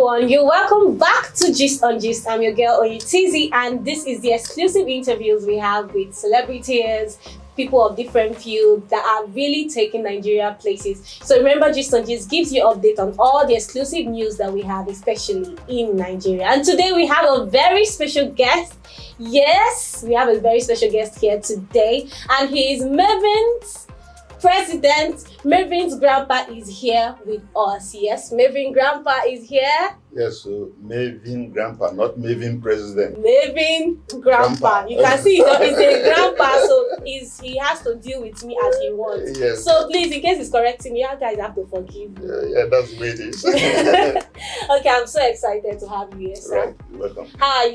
everyone, you're welcome back to Gistongist. I'm your girl Oyitizi, and this is the exclusive interviews we have with celebrities, people of different fields that are really taking Nigeria places. So remember, Gistongist gives you update on all the exclusive news that we have, especially in Nigeria. And today we have a very special guest. Yes, we have a very special guest here today, and he is Mavin's president. Mavin's grandpa is here with us. Yes, Mavingrandpa is here. Yes, so Mavingrandpa, not Mavin president. Mavingrandpa. You can see he's a grandpa, so he has to deal with me as he wants. Yes. So please, in case he's correcting me, you guys have to forgive me. Yeah, that's the way it is. Okay, I'm so excited to have you here, sir. Right, you're welcome. How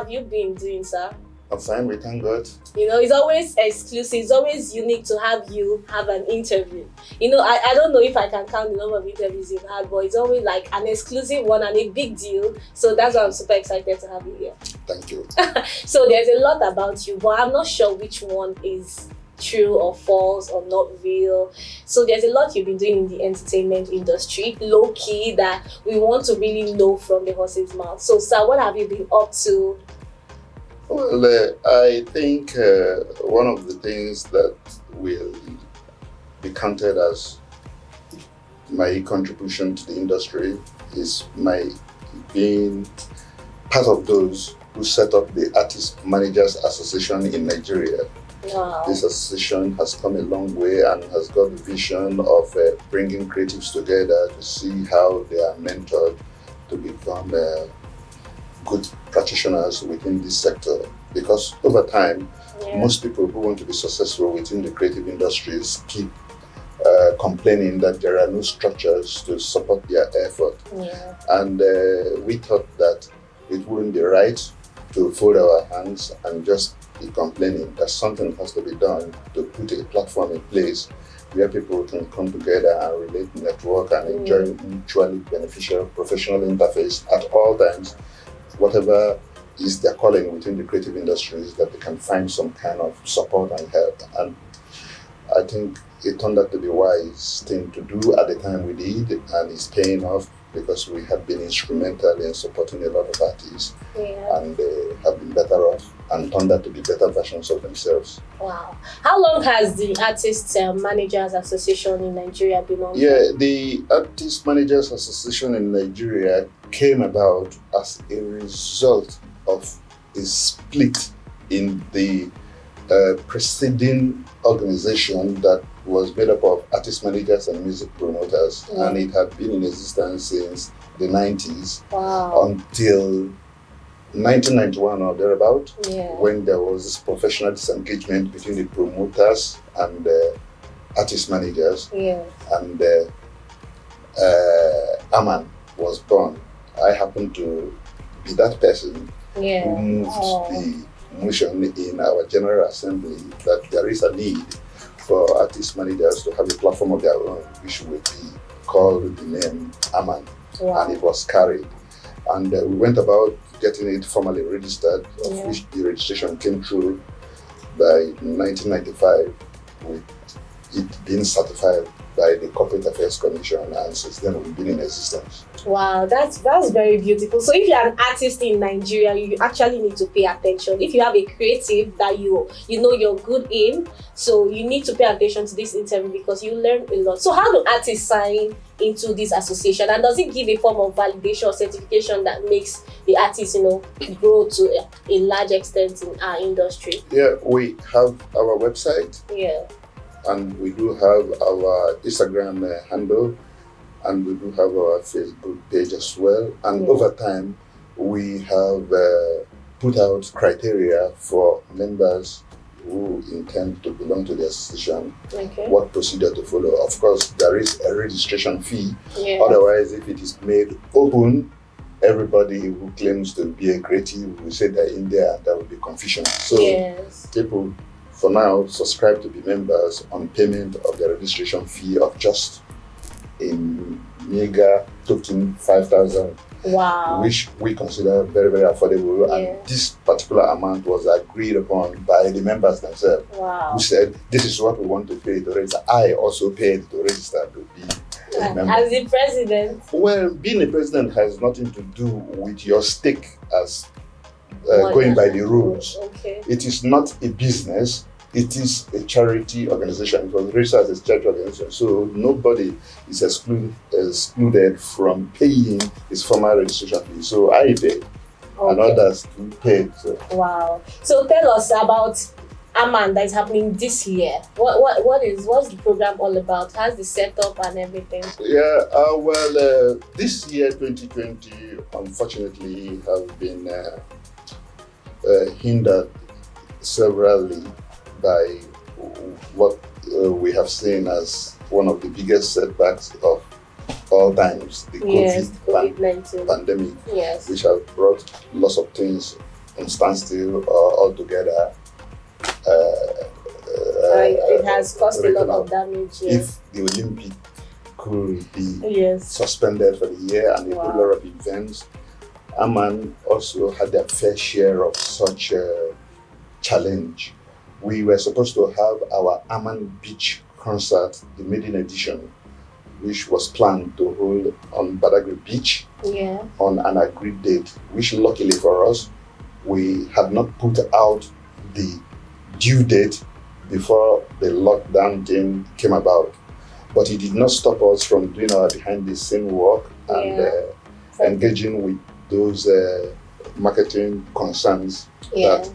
have you been doing, sir? I'm fine, we thank God. You know, it's always exclusive. It's always unique to have you have an interview. You know, I don't know if I can count the number of interviews you've had, but it's always like an exclusive one and a big deal. So that's why I'm super excited to have you here. Thank you. So there's a lot about you, but I'm not sure which one is true or false or not real. So there's a lot you've been doing in the entertainment industry, low-key, that we want to really know from the horse's mouth. So, sir, what have you been up to? Well, I think one of the things that will be counted as my contribution to the industry is my being part of those who set up the Artist Managers Association in Nigeria. Wow. This association has come a long way and has got the vision of bringing creatives together to see how they are mentored to become good practitioners within this sector, because over time, most people who want to be successful within the creative industries keep complaining that there are no structures to support their effort. Yeah. And we thought that it wouldn't be right to fold our hands and just be complaining, that something has to be done to put a platform in place where people can come together and relate, network, and enjoy mutually beneficial professional interface at all times. Whatever is their calling within the creative industries, that they can find some kind of support and help. And I think it turned out to be a wise thing to do at the time we did, and it's paying off because we have been instrumental in supporting a lot of artists, and they have been better off and turned out to be better versions of themselves. Wow. How long has the Artist Managers Association in Nigeria been on? Yeah, the Artist Managers Association in Nigeria came about as a result of a split in the preceding organization that was made up of artist managers and music promoters, and it had been in existence since the 90s until 1991 or thereabout, when there was this professional disengagement between the promoters and the artist managers, and AMAN was born. I happened to be that person who moved the motion in our General Assembly that there is a need for artist managers to have a platform of their own, which would be called the name AMAN, and it was carried. And we went about getting it formally registered, of which the registration came through by 1995, with it being certified by the Corporate Affairs Commission, and since then we've been in existence. Wow, that's very beautiful. So if you're an artist in Nigeria, you actually need to pay attention. If you have a creative that you know you're good in, so you need to pay attention to this interview because you learn a lot. So how do artists sign into this association, and does it give a form of validation or certification that makes the artist, grow to a large extent in our industry? Yeah, we have our website. And we do have our Instagram handle, and we do have our Facebook page as well. And over time, we have put out criteria for members who intend to belong to the association, what procedure to follow. Of course, there is a registration fee. Otherwise, if it is made open, everybody who claims to be a creative will say they're in there, and there will be confusion. So people, for now, subscribe to be members on payment of the registration fee of just a meager token 5,000, which we consider very, very affordable. And this particular amount was agreed upon by the members themselves, who said, this is what we want to pay to register. I also paid to register to be As the president? Well, being a president has nothing to do with your stake as going by the rules. Okay. It is not a business. It is a charity organization. It was registered as a charity organization, so nobody is excluded from paying his formal registration fee. So I pay, and others do pay. So. Wow. So tell us about AMAN that is happening this year. What's the program all about? How's the setup and everything? Yeah. This year, 2020, unfortunately, has been hindered severally by what we have seen as one of the biggest setbacks of all times, the COVID-19 pandemic, which has brought lots of things on standstill or altogether. It has caused a lot of damage. If the Olympic could be suspended for the year and a whole lot of events, AMAN also had their fair share of such a challenge. We were supposed to have our AMAN Beach concert, the maiden edition, which was planned to hold on Badagry Beach on an agreed date, which luckily for us, we had not put out the due date before the lockdown came about. But it did not stop us from doing our behind the scene work and engaging with those marketing concerns that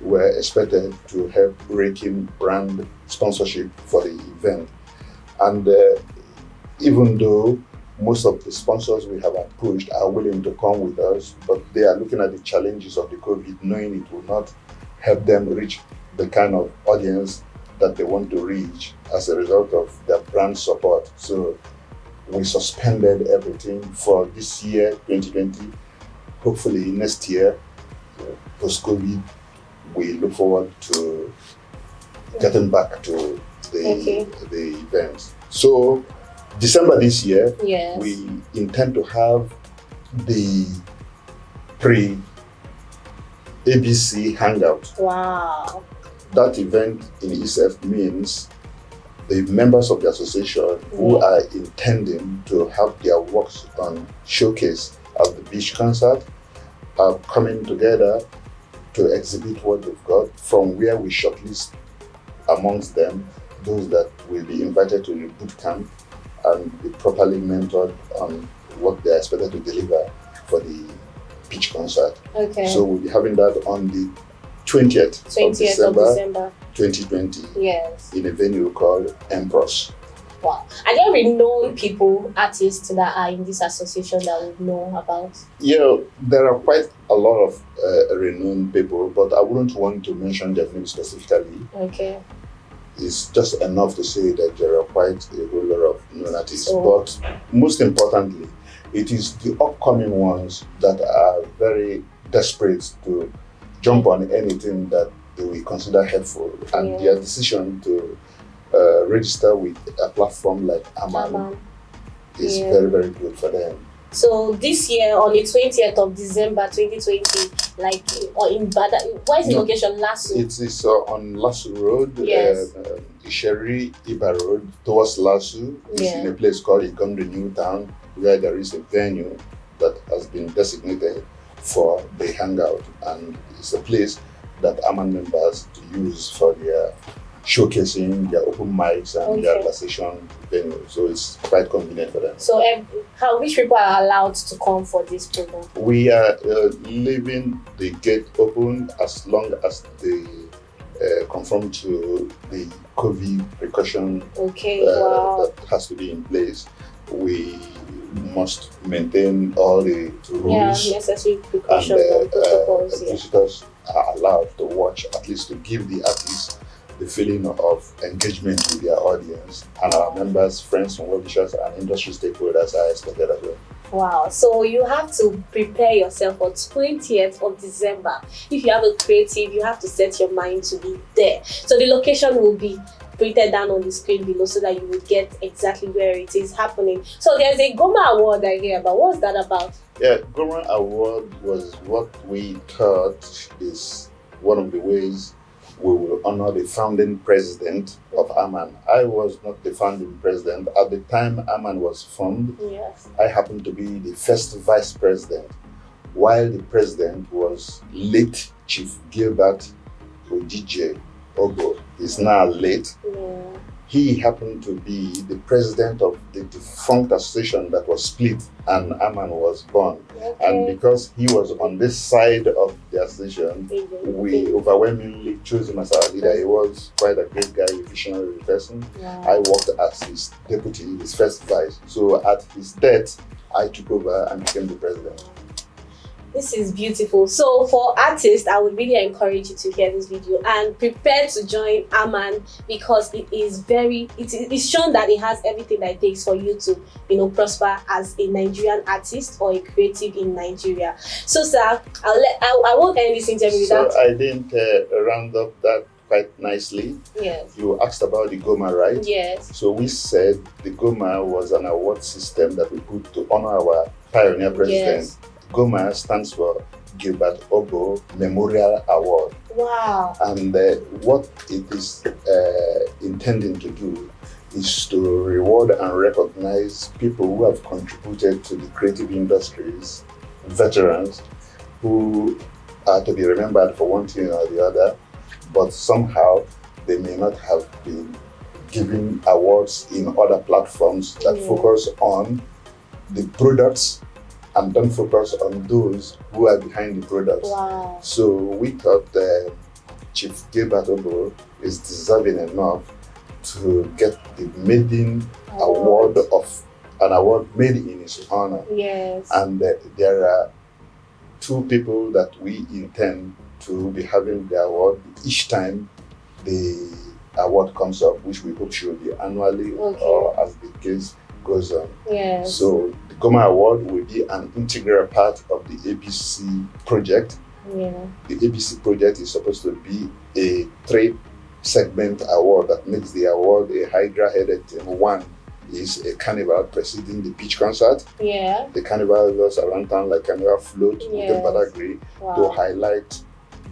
were expected to help rake in brand sponsorship for the event. And even though most of the sponsors we have approached are willing to come with us, but they are looking at the challenges of the COVID, knowing it will not help them reach the kind of audience that they want to reach as a result of their brand support. So we suspended everything for this year, 2020. Hopefully next year, post-COVID, we look forward to getting back to the events. So December this year, we intend to have the pre-ABC hangout. Wow. That event in itself means the members of the association who are intending to have their works on showcase at the beach concert are coming together to exhibit what they've got, from where we shortlist amongst them those that will be invited to the boot camp and be properly mentored on what they're expected to deliver for the beach concert. So we'll be having that on the 20th of December 2020 in a venue called Empress. Wow. Are there renowned people, artists that are in this association that we know about? Yeah, there are quite a lot of renowned people, but I wouldn't want to mention their names specifically. It's just enough to say that there are quite a whole lot of known artists. But most importantly, it is the upcoming ones that are very desperate to jump on anything that they will consider helpful, and their decision to register with a platform like AMAN is very, very good for them. So this year, on the 20th of December 2020, like in Bada, where is the location? Lasso? It's on Lasso Road, Isheri Iba Road, towards Lasso. It's in a place called Igomri New Town, where there is a venue that has been designated for the hangout, and it's a place that AMAN members use for their showcasing, their open mics and their relaxation venue. So it's quite convenient for them. So which people are allowed to come for this program? We are leaving the gate open as long as they conform to the COVID precaution that has to be in place. We must maintain all the rules, necessary precautions and protocols. Visitors are allowed to watch, at least to give the artists the feeling of engagement with their audience, and our members, friends, and well-wishers and industry stakeholders are expected as well. Wow, so you have to prepare yourself for 20th of December. If you have a creative, you have to set your mind to be there. So the location will be printed down on the screen below so that you will get exactly where it is happening. So there's a Goma Award I hear about. What's that about? Yeah, Goma Award was what we thought is one of the ways we will honor the founding president of AMAN. I was not the founding president. At the time AMAN was formed, yes, I happened to be the first vice president, while the president was late Chief Gilbert Odije Ogo. He's now late. yeah. He happened to be the president of the defunct association that was split and AMAN was born. Okay. And because he was on this side of the association, we overwhelmingly chose him as our leader. He was quite a great guy, a visionary person. Wow. I worked as his deputy, his first vice. So at his death, I took over and became the president. This is beautiful. So for artists, I would really encourage you to hear this video and prepare to join AMAN, because it is it's shown that it has everything that it takes for you to, prosper as a Nigerian artist or a creative in Nigeria. So sir, I won't end this interview without. So I didn't round up that quite nicely. Yes. You asked about the Goma, right? Yes. So we said the Goma was an award system that we put to honor our pioneer president. Yes. Goma stands for Gilbert Ogo Memorial Award. Wow. And what it is intending to do is to reward and recognize people who have contributed to the creative industries, veterans who are to be remembered for one thing or the other, but somehow they may not have been given awards in other platforms that focus on the products and don't focus on those who are behind the products. Wow. So we thought Chief Gilbert Ogo is deserving enough to get the maiden award of an award made in his honor. Yes. And there are two people that we intend to be having the award each time the award comes up, which we hope should be annually or as the case goes on. Yes. So the Goma Award will be an integral part of the ABC project. Yeah. The ABC project is supposed to be a 3-segment award that makes the award a hydra-headed thing. One is a carnival preceding the beach concert. Yeah. The carnival goes around town like carnival float Yes. with Badagry Wow. to highlight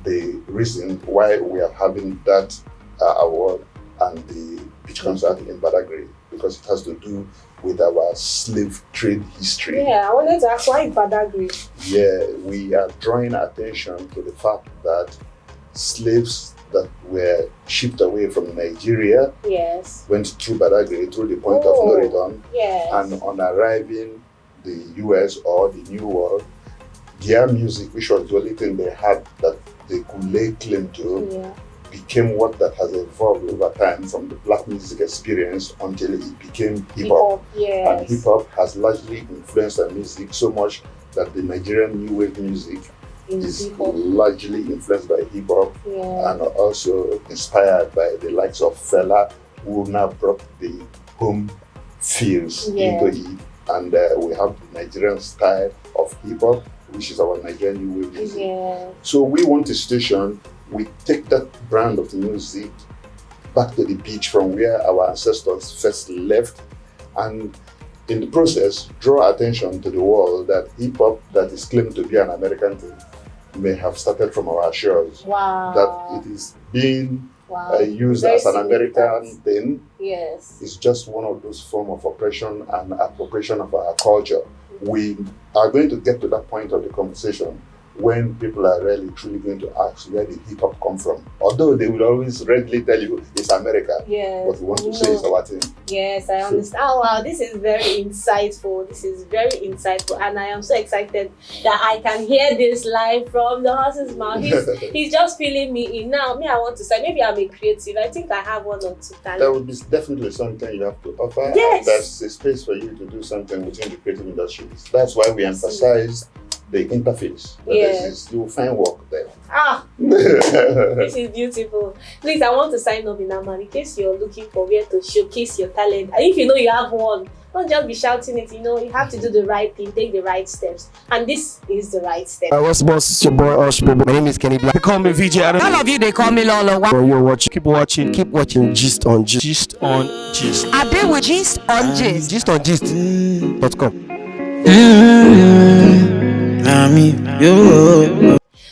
the reason why we are having that award and the beach concert in Badagry, because it has to do with our slave trade history. Yeah, I wanted to ask, why Badagry? Yeah, we are drawing attention to the fact that slaves that were shipped away from Nigeria Yes. went through Badagry, through the point of no return, Yes. and on arriving the US or the New World, their music, which was the only thing they had that they could lay claim to, became what that has evolved over time from the black music experience until it became hip-hop. Yes. And hip-hop has largely influenced our music so much that the Nigerian new wave music is hip-hop. largely influenced by hip-hop and also inspired by the likes of Fela, who now brought the home feels into it. And we have the Nigerian style of hip-hop, which is our Nigerian new wave music. So we want a station, we take that brand of music back to the beach from where our ancestors first left, and in the process draw attention to the world that hip-hop that is claimed to be an American thing may have started from our shores. Wow. That it is being used Very as an American thing. Yes. It's just one of those forms of oppression and appropriation of our culture. We are going to get to that point of the conversation when people are really truly going to ask where did hip hop come from. Although they will always readily tell you it's America, but we want to say it's our thing. Yes, I understand. Oh wow, this is very insightful. This is very insightful, and I am so excited that I can hear this live from the horse's mouth. He's just feeling me in. Now, me, I want to say maybe I'm a creative. I think I have 1 or 2 talents. That would be definitely something you have to offer. Yes. There's a space for you to do something within the creative industries. That's why we emphasize the interface. You will find work there. This is beautiful. Please, I want to sign up in AMAN in case you're looking for where to showcase your talent. And if you know you have one, don't just be shouting it. You have to do the right thing, take the right steps. And this is the right step. What's boss? It's your boy Osh, baby. My name is Kenny Black. They call me VJ. All of you, they call me Lolo. When you're watching, keep watching Gist on Gist. Gist on Gist. I been with Gist on Gist. Gistongist.com.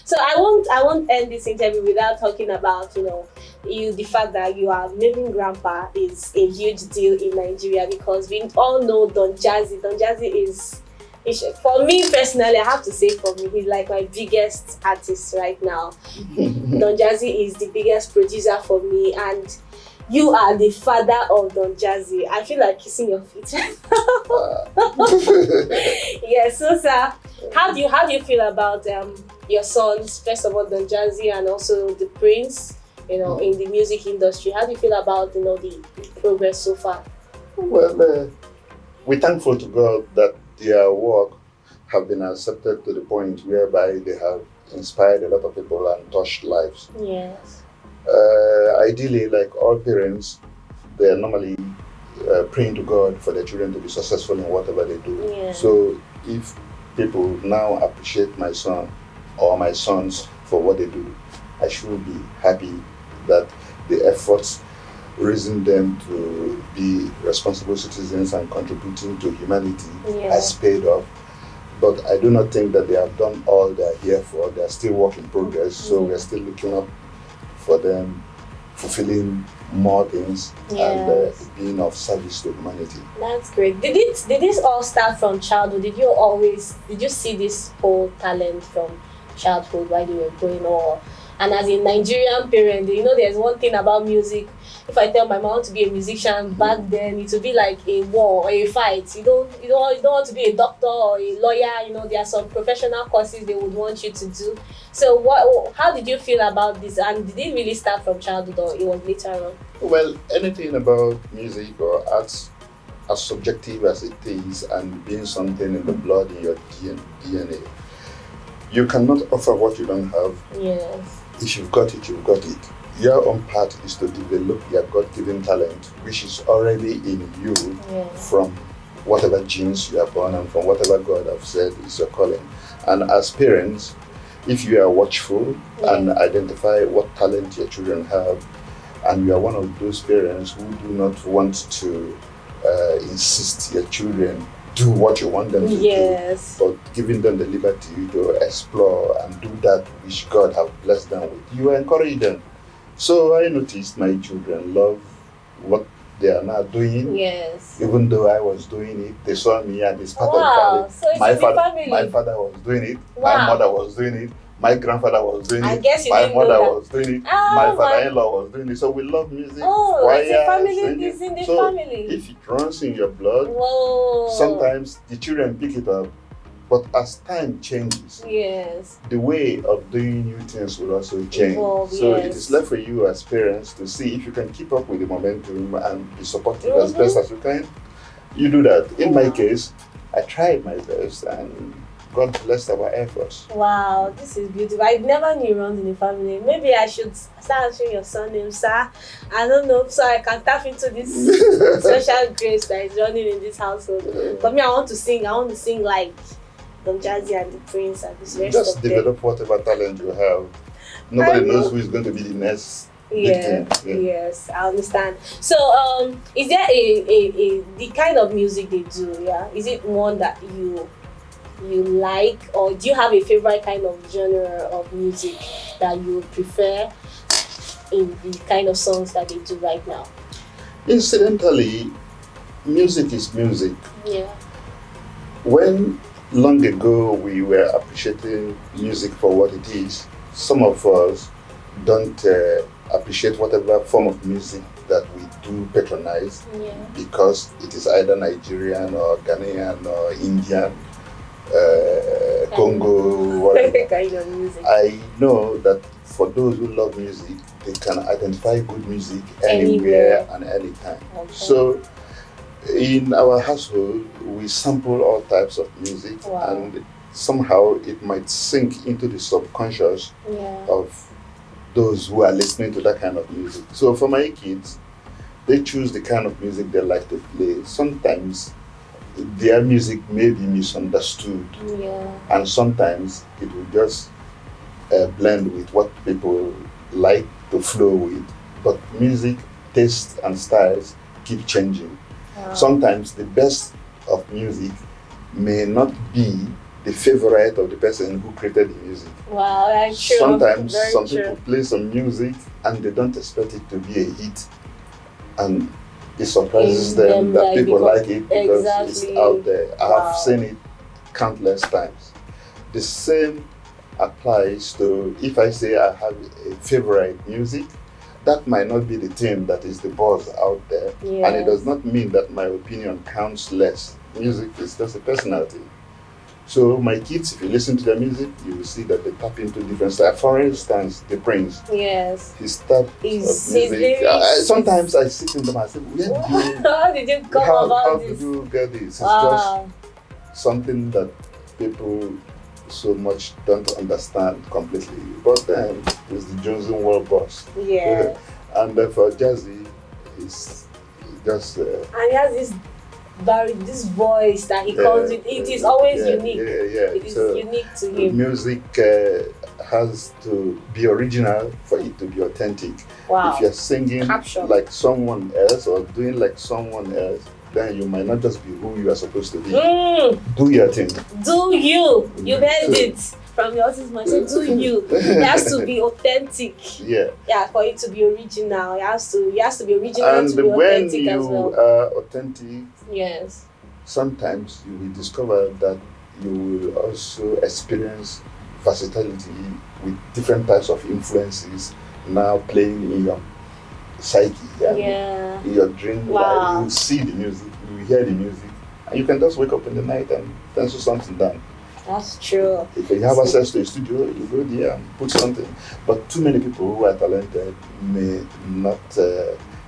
So I won't end this interview without talking about, the fact that you are Mavingrandpa is a huge deal in Nigeria, because we all know Don Jazzy. Don Jazzy is for me personally, I have to say, for me, he's like my biggest artist right now. Don Jazzy is the biggest producer for me, and you are the father of Don Jazzy. I feel like kissing your feet. Yes, so sir, how do you feel about your sons, first of all, Don Jazzy, and also the Prince, in the music industry? How do you feel about the progress so far? Well, we're thankful to God that their work have been accepted to the point whereby they have inspired a lot of people and touched lives. Yes. Ideally, like all parents, they are normally praying to God for their children to be successful in whatever they do. Yeah. So if people now appreciate my son or my sons for what they do, I should be happy that the efforts raising them to be responsible citizens and contributing to humanity has paid off. But I do not think that they have done all they are here for. They are still work in progress, so we are still looking up for them, fulfilling more things and being of service to humanity. That's great. Did this all start from childhood? Did you see this whole talent from childhood while you were growing up? And as a Nigerian parent, there's one thing about music. If I tell my mom to be a musician back then, it would be like a war or a fight. You don't want to be a doctor or a lawyer. There are some professional courses they would want you to do. So how did you feel about this? And did it really start from childhood, or it was later on? Well, anything about music or arts, as subjective as it is, and being something in the blood, in your DNA, you cannot offer what you don't have. Yes. If you've got it, you've got it. Your own part is to develop your God-given talent, which is already in you from whatever genes you are born and from whatever God has said is your calling. And as parents, if you are watchful and identify what talent your children have, and you are one of those parents who do not want to insist your children do what you want them to do, but giving them the liberty to explore and do that which God has blessed them with, you encourage them. So I noticed my children love what they are now doing. Yes. Even though I was doing it, they saw me and it's part of the family. So it's family. My father was doing it, my mother was doing it, my grandfather was doing I it, guess you my didn't mother know was doing it, my father-in-law was doing it. So we love music. Choir, it's a family, singing. it's in the so family. If it runs in your blood, Whoa. sometimes the children pick it up. But as time changes, the way of doing new things will also change. So it is left for you as parents to see if you can keep up with the momentum and be supportive as best as you can. You do that. In my case, I tried my best and God blessed our efforts. Wow, this is beautiful. I never knew it runs in the family. Maybe I should start answering your surname, sir. I don't know, so I can tap into this special grace that is running in this household. But me, I want to sing like Don Jazzy and the Prince and this rest Just of develop them. whatever talent you have. Nobody knows who is going to be the next victim. Yes, I understand. So, is there the kind of music they do? Yeah, is it one that you like, or do you have a favorite kind of genre of music that you prefer in the kind of songs that they do right now? Incidentally, music is music. Yeah. When long ago we were appreciating music for what it is, some of us don't appreciate whatever form of music that we do patronize because it is either Nigerian or Ghanaian or Indian, Congo, whatever. Kind of music. I know that for those who love music, they can identify good music anywhere and anytime. Okay. So in our household, we sample all types of music, and somehow it might sink into the subconscious of those who are listening to that kind of music. So for my kids, they choose the kind of music they like to play. Sometimes their music may be misunderstood, and sometimes it will just blend with what people like to flow with. But music tastes and styles keep changing. Sometimes the best of music may not be the favorite of the person who created the music. Wow, that's true. Sometimes Very some true. people play some music and they don't expect it to be a hit, and it surprises them that people like it because it's out there. I've seen it countless times. The same applies to if I say I have a favorite music, that might not be the thing that is the buzz out there, and it does not mean that my opinion counts less. Music is just a personality. So my kids, if you listen to their music, you will see that they tap into different styles. For instance, the Prince. Yes. His style of music. Sometimes I sit in them and say, how did you come about this? How did you get this? It's just something that people so much don't understand completely. But then it's the Johnson World Boss. Yeah. And for Jazzy, it's just... and he has this voice that he calls it. It is always unique. It is unique to him. Music has to be original for it to be authentic. Wow. If you're singing like someone else or doing like someone else, then you might not just be who you are supposed to be. Do your thing. Do you. You heard it from your autism. I said, do you. It has to be authentic. Yeah, for it to be original. It has to be original and to be authentic as well. And when you are authentic, yes, sometimes you will discover that you will also experience versatility with different types of influences now playing in your psyche, in your dream life. You see the music, you hear the music, and you can just wake up in the night and pencil something down. That's true. If you have access to a studio, you go there and put something. But too many people who are talented may not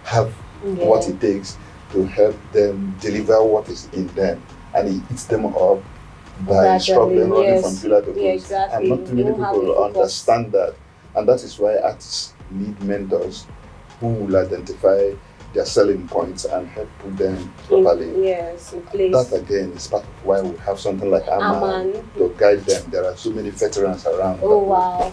have what it takes to help them deliver what is in them, and it eats them up by struggling running from pillar to post. And not too many people understand that, and that is why artists need mentors who will identify their selling points and help put them properly. In place. That again is part of why we have something like AMAN to guide them. There are so many veterans around. Oh wow.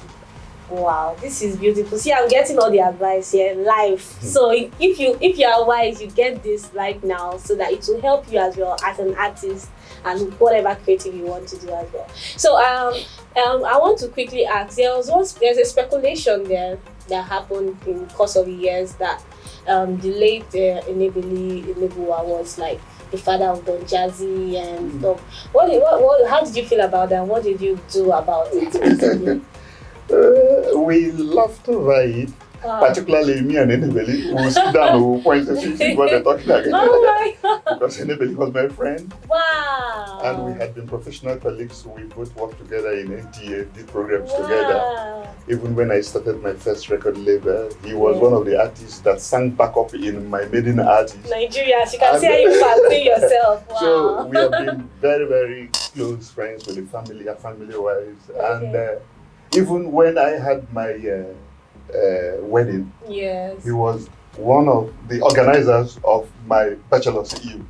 Wow, this is beautiful. See, I'm getting all the advice here live. So if you are wise, you get this right now so that it will help you as well as an artist and whatever creative you want to do as well. So I want to quickly ask, there's a speculation there that happened in the course of the years that the late Enebua was like the father of Don Jazzy and stuff. How did you feel about that? What did you do about it? We laughed over it. Particularly me and Enebeli, we will sit down and we'll point and see what they're talking about. Oh my God. Because Enebeli was my friend. Wow. And we had been professional colleagues, so we both worked together in NTA, did programs together. Even when I started my first record label, he was one of the artists that sang back up in my maiden artist. Nigeria, you can see how you fancy yourself. Wow. So we have been very, very close friends with the family, family-wise. And even when I had my wedding, he was one of the organizers of my bachelor's eve,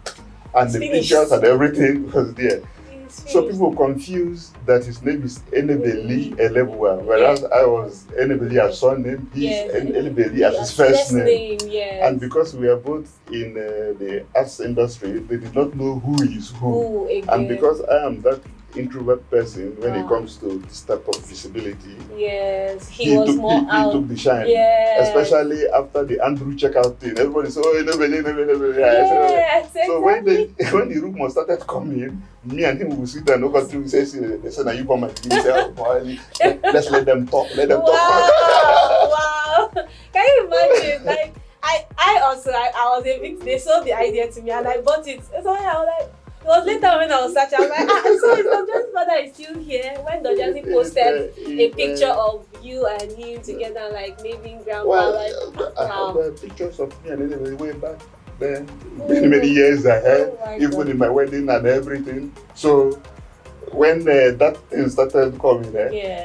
and the pictures and everything was there. So people confuse that his name is Enebeli Elebua, whereas I was Enebeli as surname, he's Enebeli as his first name. And because we are both in the arts industry, they did not know who is who. And because I am that introvert person when it comes to this type of visibility, he took the shine, especially after the Andrew checkout thing. Everybody said, oh, so when the rumors started coming, me and him will sit there and look at him and say, they said, now you come and give yourself, let's let them talk, Wow. Can you imagine? Like I was a bit, they sold the idea to me and I bought it. So I was like, it was later when I was searching, I was like, so it's not just father is still here. When Don Jazzy posted a picture of you and him together, like Mavingrandpa, I have pictures of me and anyway way back then, many years ahead, even in my wedding and everything. So when that thing started coming,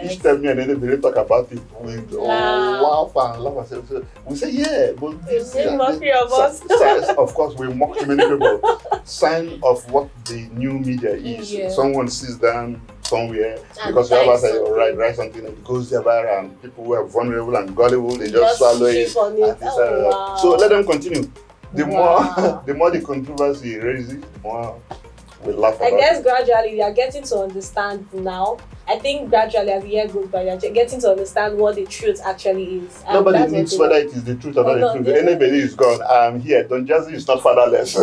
each time me and anybody talk about it, we laugh and laugh ourselves. So we say, but this of course, we mock too many people. Sign of what the new media is. Someone sits down somewhere because we have us write something and it goes there viral, and people who are vulnerable and gullible, they just swallow it. So let them continue. The more the controversy raises, the more we laugh about I guess it. gradually you are getting to understand now. I think gradually as the year goes by, you're getting to understand what the truth actually is. And Nobody that's needs what whether it is the truth or not no, the truth. Anybody is gone. I'm here. Don Jazzy is not fatherless.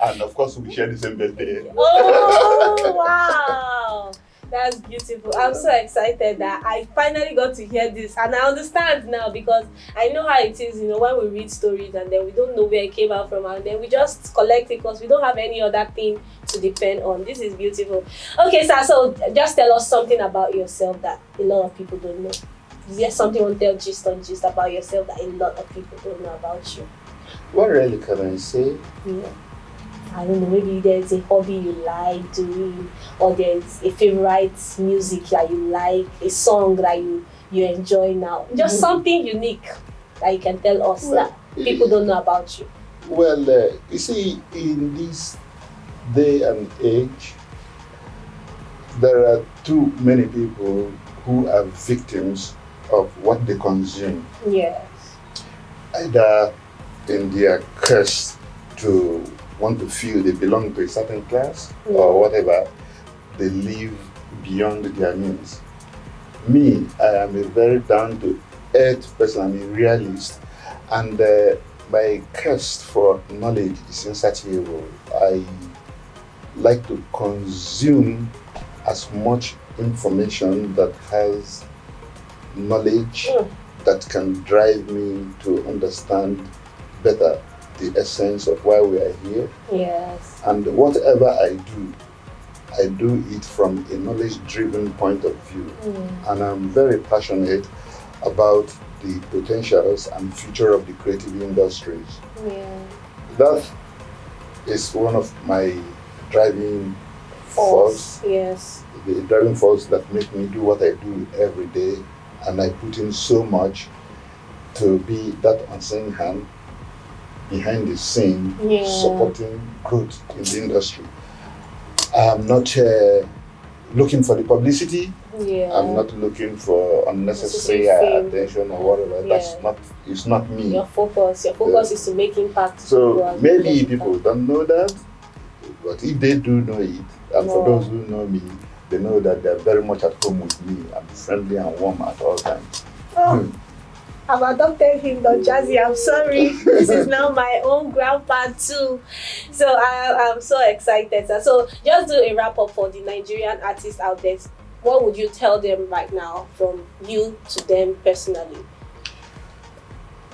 And of course, we share the same birthday. Oh, wow. That's beautiful. I'm so excited that I finally got to hear this, and I understand now, because I know how it is, when we read stories and then we don't know where it came out from, and then we just collect it because we don't have any other thing to depend on. This is beautiful. Okay, sir, so just tell us something about yourself that a lot of people don't know. Is there something you want to tell Gist about yourself that a lot of people don't know about you? What really can I say? Yeah. I don't know, maybe there's a hobby you like doing, or there's a favorite music that you like, a song that you enjoy now. Just something unique that you can tell us that people don't know about you. Well, you see, in this day and age, there are too many people who are victims of what they consume. Yes. Either in their quest to want to feel they belong to a certain class or whatever, they live beyond their means. Me, I am a very down-to-earth person. I'm a realist, and my quest for knowledge is insatiable. I like to consume as much information that has knowledge that can drive me to understand better the essence of why we are here. Yes. And whatever I do it from a knowledge-driven point of view. And I'm very passionate about the potentials and future of the creative industries. Yeah. That is one of my driving force. Yes. The driving force that makes me do what I do every day, and I put in so much to be that unseen hand behind the scene, supporting growth in the industry. I'm not looking for the publicity. I'm not looking for unnecessary attention or whatever. It's not me. Your focus is to make impact. So maybe people don't know that, but if they do know it, and for those who know me, they know that they're very much at home with me. I'm friendly and warm at all times. I've adopted him, Don Jazzy. I'm sorry. This is now my own grandpa too. So I'm so excited. So just do a wrap up for the Nigerian artists out there. What would you tell them right now, from you to them personally?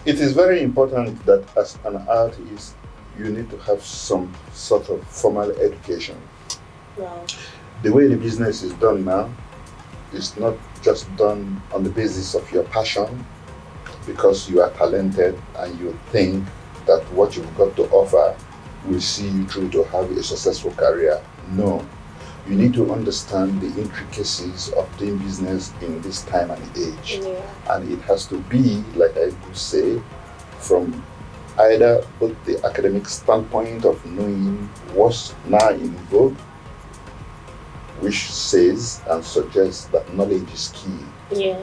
It is very important that as an artist, you need to have some sort of formal education. Wow. The way the business is done now is not just done on the basis of your passion, because you are talented and you think that what you've got to offer will see you through to have a successful career. No. You need to understand the intricacies of doing business in this time and age. And it has to be, like I do say, from either both the academic standpoint of knowing what's now in vogue, which says and suggests that knowledge is key.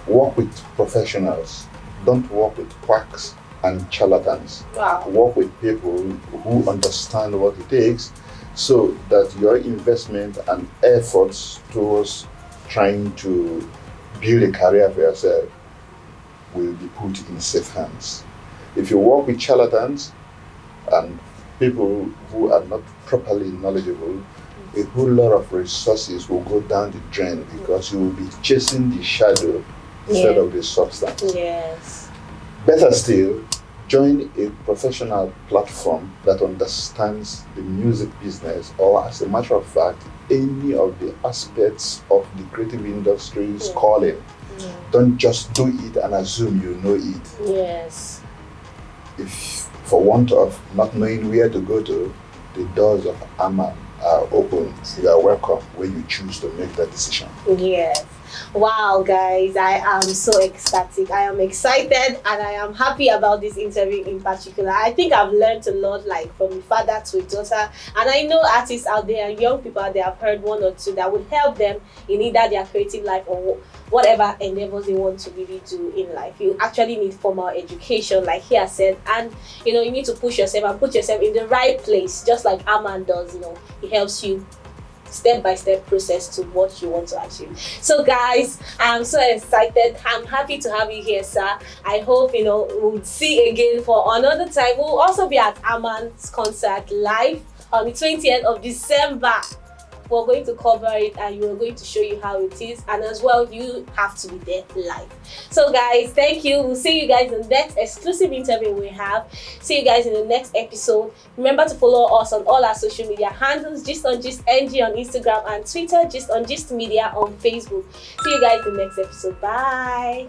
Work with professionals. Don't work with quacks and charlatans. Work with people who understand what it takes, so that your investment and efforts towards trying to build a career for yourself will be put in safe hands. If you work with charlatans and people who are not properly knowledgeable, a whole lot of resources will go down the drain, because you will be chasing the shadow instead of the substance. Better still, join a professional platform that understands the music business, or as a matter of fact, any of the aspects of the creative industry's calling. Don't just do it and assume you know it. If for want of not knowing where to go to, the doors of AMAN are open. You are welcome when you choose to make that decision. Wow, guys, I am so ecstatic. I am excited and I am happy about this interview in particular. I think I've learned a lot, like from a father to a daughter. And I know artists out there and young people out there have heard one or two that would help them in either their creative life or whatever endeavors they want to really do in life. You actually need formal education, like he has said, and you need to push yourself and put yourself in the right place, just like AMAN does. He helps you step-by-step process to what you want to achieve. So guys, I'm so excited. I'm happy to have you here, sir. I hope we'll see again for another time. We'll also be at AMAN's concert live on the 20th of December. We're going to cover it and we're going to show you how it is, and as well you have to be there live. So guys, thank you. We'll see you guys in the next exclusive interview we have. See you guys in the next episode. Remember to follow us on all our social media handles, Gistongist NG on Instagram and Twitter, Gistongist Media on Facebook. See you guys in the next episode. Bye.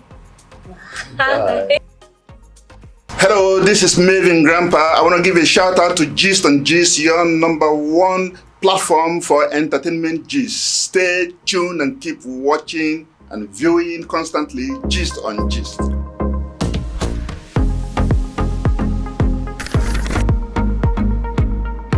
Bye. Hello, this is Mavingrandpa. I want to give a shout out to Gistongist, your #1 platform for entertainment gist. Stay tuned and keep watching and viewing constantly Gistongist.